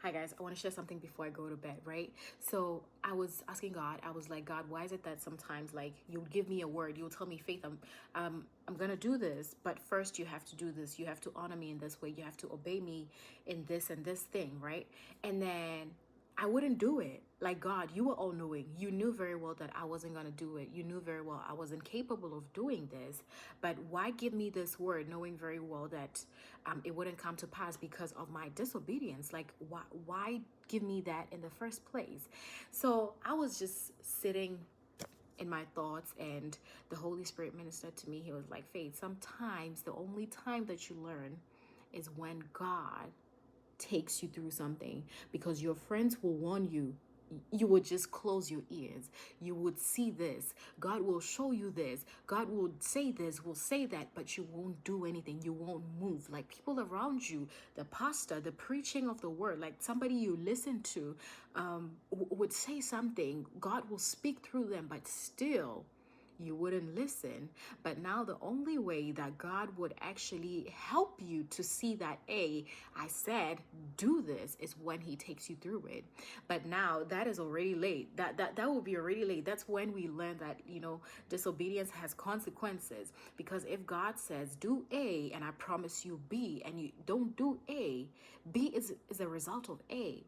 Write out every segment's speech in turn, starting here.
Hi guys, I want to share something before I go to bed, right? So I was asking God, I was like, God, why is it that sometimes like you would give me a word, you'll tell me, Faith, I'm gonna do this, but first you have to do this, you have to honor me in this way, you have to obey me in this and this thing, right? And then I wouldn't do it. Like, God, you were all knowing. You knew very well that I wasn't going to do it. You knew very well I wasn't capable of doing this. But why give me this word knowing very well that it wouldn't come to pass because of my disobedience? Like, why give me that in the first place? So I was just sitting in my thoughts, and the Holy Spirit ministered to me. He was like, Faith, sometimes the only time that you learn is when God takes you through something, because your friends will warn you. You would just close your ears. You would see this. God will show you this. God will say this, will say that, but you won't do anything. You won't move. Like people around you, the pastor, the preaching of the word, like somebody you listen to would say something. God will speak through them, but still you wouldn't listen. But now the only way that God would actually help you to see that, I said do this, is when he takes you through it. But now that is already late. That will be already late. That's when we learn that, disobedience has consequences. Because if God says do A and I promise you B, and you don't do A, B is a result of A.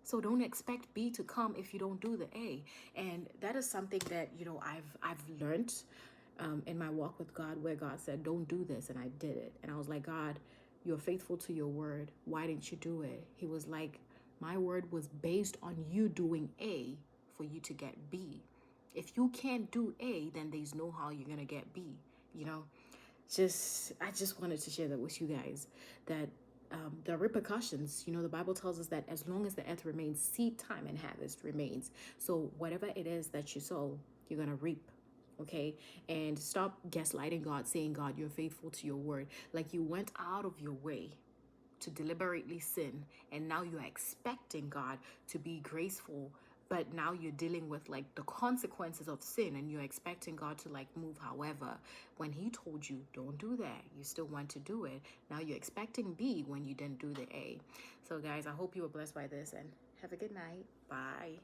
So don't expect B to come if you don't do the A. And that is something that, I've learned in my walk with God, where God said, don't do this. And I did it. And I was like, God, you're faithful to your word. Why didn't you do it? He was like, my word was based on you doing A for you to get B. If you can't do A, then there's no how you're going to get B, I just wanted to share that with you guys, that the repercussions, the Bible tells us that as long as the earth remains, seed time and harvest remains. So whatever it is that you sow, you're going to reap. Okay. And stop gaslighting God, saying, God, you're faithful to your word. Like you went out of your way to deliberately sin, and now you're expecting God to be graceful, but now you're dealing with like the consequences of sin, and you're expecting God to like move. However, when he told you don't do that, you still want to do it. Now you're expecting B when you didn't do the A. So guys, I hope you were blessed by this, and have a good night. Bye.